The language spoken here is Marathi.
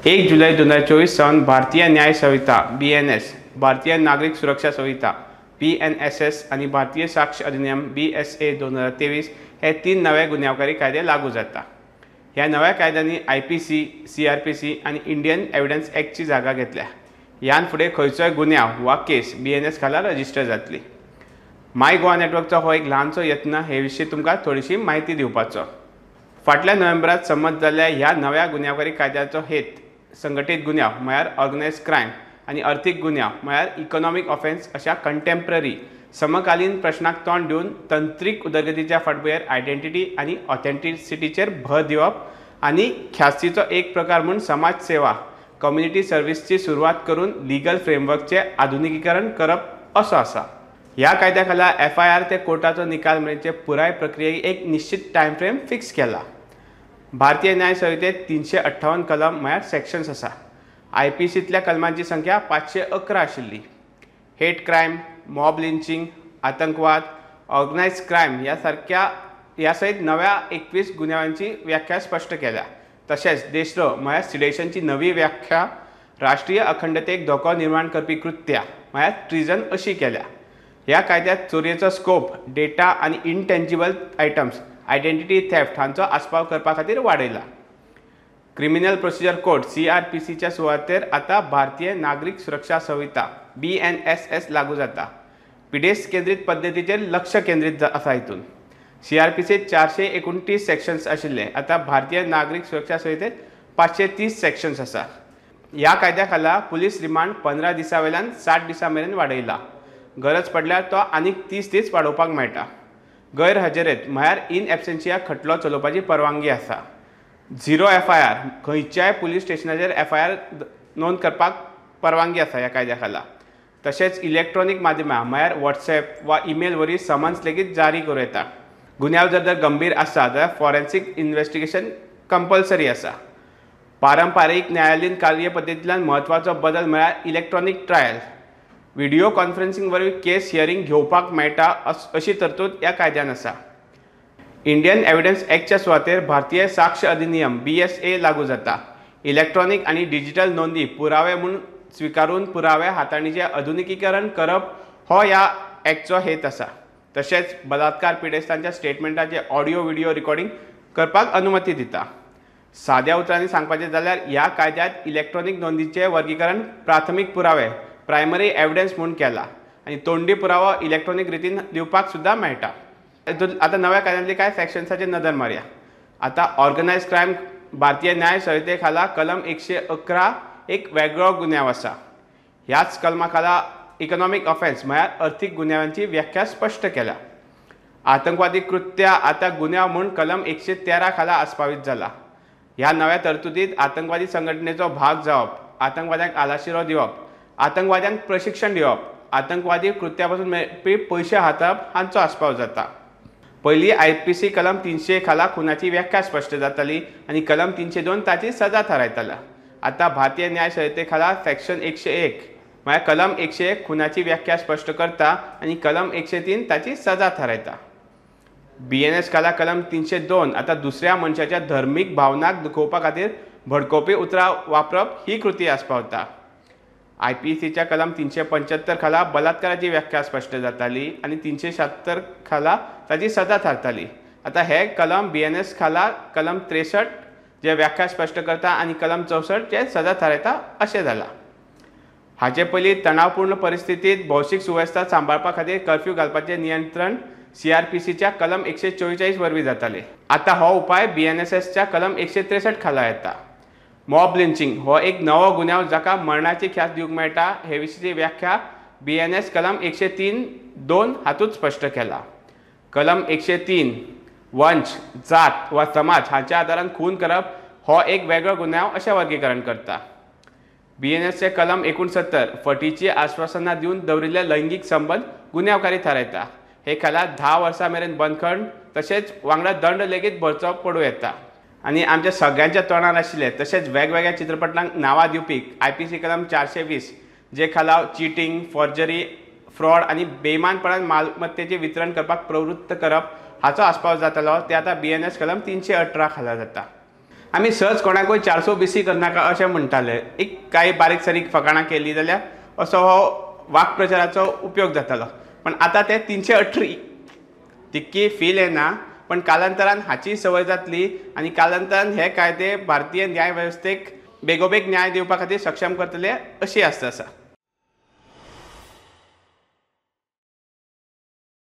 1 जुलै 2024 सावन भारतीय न्याय संहिता BNS, भारतीय नागरिक सुरक्षा संहिता BNSS आणि भारतीय साक्ष अधिनियम BSA 2023 हे 3 नवे गुन्हेगारी कायदे लागू जाता। ह्या नव्या कायद्यांनी IPC, CRPC आणि इंडियन एव्हिडन्स ॲक्टची जागा घेतल्या। यान फुडें खंयचोय गुन्यांव वा केस BNS खाला रजिस्टर जातली। माय गोवा नेटवर्कचो हो एक ल्हानसो यत्न हे विशीं तुमकां थोडीशी माहिती दिवपाचो। फाटल्या नोव्हेंबरात संमत जाल्ल्या ह्या नव्या गुन्हेगारी कायद्याचो हेत संघटीत गुन्यांव म्हळ्यार ऑर्गनायज्ड क्रायम आणि अर्थीक गुन्यांव म्हळ्यार इकॉनॉमिक ऑफेन्स अशा कंटेम्पररी समकालीन प्रश्नाक तोंड दिवन तंत्रीक उदरगतीच्या फाटभुंयेर आयडेंटिटी आणि ऑथेंटिसिटीचेर भर दिवप आणि ख्यास्तीचो एक प्रकार म्हणून समाज सेवा कम्युनिटी सर्व्हिसची सुरवात करून लीगल फ्रेमवर्कचे आधुनिकीकरण करप असो आसा। ह्या कायद्या खाला FIR ते कोर्टाचो निकाल मेळचे पुराय प्रक्रियेक एक निश्चित टायम फ्रेम फिक्स केला। भारतीय न्याय संहितेत 358 कलम म्हळ्यार सेक्शन्स आसा। IPCतल्या कलमांची संख्या 511 आशिल्ली। हेट क्रायम, मॉब लिंचिंग, आतंकवाद, ऑर्गनायज्ड क्रायम ह्या सहित नव्या 21 गुन्ह्यांची व्याख्या स्पष्ट केल्या। तशेंच देशद्रोह म्हळ्यार सिडेशनची नवी व्याख्या राष्ट्रीय अखंडतेक धोको निर्माण करपी कृत्या म्हळ्यार ट्रिजन अशी केल्या। ह्या कायद्यात चोरयेचो स्कोप डेटा आणि इनटेंजिबल आयटम्स आयडेंटिटी थेफ्ट हांचो आस्पाव करपा खातीर वाडयला। क्रिमिनल प्रोसिजर कोड CRPCच्या सुवातेर आता भारतीय नागरिक सुरक्षा संहिता BNSS लागू जाता। पिडेस्त केंद्रीत पद्धतीचेर लक्ष केंद्रीत आसा। हितून CRPCत 429 सेक्शन्स आशिल्ले, आता भारतीय नागरिक सुरक्षा संहितेत 530 सेक्शन्स आसा। ह्या कायद्या खाला पुलीस रिमांड 15 दिसां वयल्यान 60 दिसां मेरेन वाडयला। गरज पडल्यार तो आनीक 30 दीस वाडोवपाक मेळटा। गैरहजेरेत म्हळ्यार इन एब्सेंशिया खटलो चलोवपाची परवानगी आसा। झिरो FIR खंयच्याय पुलीस स्टेशनाचेर FIR नोंद करपाक परवानगी आसा ह्या कायद्या खाला। तशेंच इलेक्ट्रॉनिक माध्यमां म्हळ्यार WhatsApp वा ईमेल वरवीं समन्स लेगीत जारी करूं येता। गुन्यांव जर गंभीर आसा जाल्यार फॉरेन्सीक इन्व्हेस्टिगेशन कंपल्सरी आसा। पारंपारीक न्यायालयीन कार्यपद्दतींतल्यान म्हत्वाचो बदल म्हळ्यार इलेक्ट्रॉनिक ट्रायल। व्हिडिओ कॉन्फरन्सिंग वरवीं केस हियरिंग घेवपाक मेळटा अशी तरतूद ह्या कायद्यान आसा। इंडियन एव्हिडन्स ॲक्टच्या सुवातेर भारतीय साक्ष अधिनियम BSA लागू जाता। इलेक्ट्रॉनिक आणि डिजिटल नोंदी पुरावे म्हणून स्वीकारून पुरावे हाताळणीचे आधुनिकीकरण करप हो ह्या ॲक्टचो हेत आसा। तशेंच बलात्कार पिडेस्तांच्या स्टेटमेंटाचे ऑडिओ व्हिडिओ रिकॉर्डिंग करपाक अनुमती दिता। साद्या उतरांनी सांगपाचें जाल्यार ह्या कायद्यात इलेक्ट्रॉनिक नोंदीचे वर्गीकरण प्राथमीक पुरावे प्रायमरी एव्हिडन्स म्हणून केला आणि तोंडी पुरावो इलेक्ट्रॉनिक रितीन दिवपाक सुद्दां मेळटा। आता नव्या कायद्यांतली कांय सेक्शन्साचेर नदर मारया। आता ऑर्गनायज्ड क्रायम भारतीय न्याय संहिते खाला कलम 111 एक वेगळो गुन्यांव आसा। ह्याच कलमा खाला इकॉनॉमिक ऑफेन्स म्हळ्यार अर्थीक गुन्यांवांची व्याख्या स्पश्ट केल्या। आतंकवादी कृत्या आता गुन्यांव म्हणून कलम 113 खाला आस्पावीत जाला। ह्या नव्या तरतुदीत आतंकवादी संघटनेचो भाग जावप, आतंकवाद्यांक आलाशिरो दिवप, आतंकवाद्यांक प्रशिक्षण दिवप, आतंकवादी कृत्यापासून मेळपी पयशे हाताळप हांचो आस्पाव जाता। पयलीं IPC कलम 300 खाला खुनाची व्याख्या स्पश्ट जाताली आणि कलम 302 ताची सजा थारायताला। आता भारतीय न्याय संहिते खाला सेक्शन 101 म्हळ्यार कलम 101 खुनाची व्याख्या स्पश्ट करता आणि कलम 103 ताची सजा थारायता। BNS खाला कलम 302 आता दुसऱ्या मनशाच्या धर्मीक भावनाक दुखोवपा खातीर भडकोवपी उतरां वापरप ही कृती आस्पावता। IPCच्या कलम 375 खाला बलात्काराची व्याख्या स्पष्ट जाताली आणि 376 खाला ताची सजा थारताली। आता हे कलम BNS खाला कलम 63 जे व्याख्या स्पष्ट करता आणि कलम 64 जे सजा थारायता अशें जाला। हाचे पयलीं तणावपूर्ण परिस्थितीत भौशीक सुवेवस्था सांबाळपा खातीर कर्फ्यू घालपाचें नियंत्रण CRPCच्या कलम 144 वरवीं जातालें। आता हो उपाय BNSSच्या कलम 163 खाला येता। मॉब लिंचिंग हो एक नवो गुन्यांव जाका मरणाची ख्यास दिवंक मेळटा हे विशींची व्याख्या BNS कलम 103(2) हातूंत स्पश्ट केला। कलम 103 वंश, जात वा समाज हांच्या आदारान खून करप हो एक वेगळो गुन्यांव अशें वर्गीकरण करता। BNSचे कलम 69 फटीची आश्वासनां दिवन दवरिल्ले लैंगीक संबंद गुन्यांवकारी थारायता। हे खाला 10 वर्सां मेरेन बंदखण तशेंच वांगडा दंड लेगीत भरचो पडूं येता। आणि आमच्या सगळ्यांच्या तोंडार आशिल्ले तशेंच वेगवेगळ्या चित्रपटांक नांवां दिवपी IPC कलम 420 जे खाला चिटींग, फॉर्जरी, फ्रॉड आणि बेईमानपणान मालमत्तेचे वितरण करपाक प्रवृत्त करप हाचो आस्पाव जातालो ते आता BNS कलम 318 खाला जाता। आमी सहज कोणाकूय 420 करनाका अशें म्हणटाले, एक कांय बारीक सारीक फकाणां केली जाल्यार असो हो वाक्प्रचाराचो उपयोग जातालो. पण आतां ते 318 तितकी फील येना, पण कालांतरान हाची संवय जातली आनी कालांतरान हे कायदे भारतीय न्याय वेवस्थेक बेगोबेग न्याय दिवपा खातीर सक्षम करतले अशी आस्त आसा.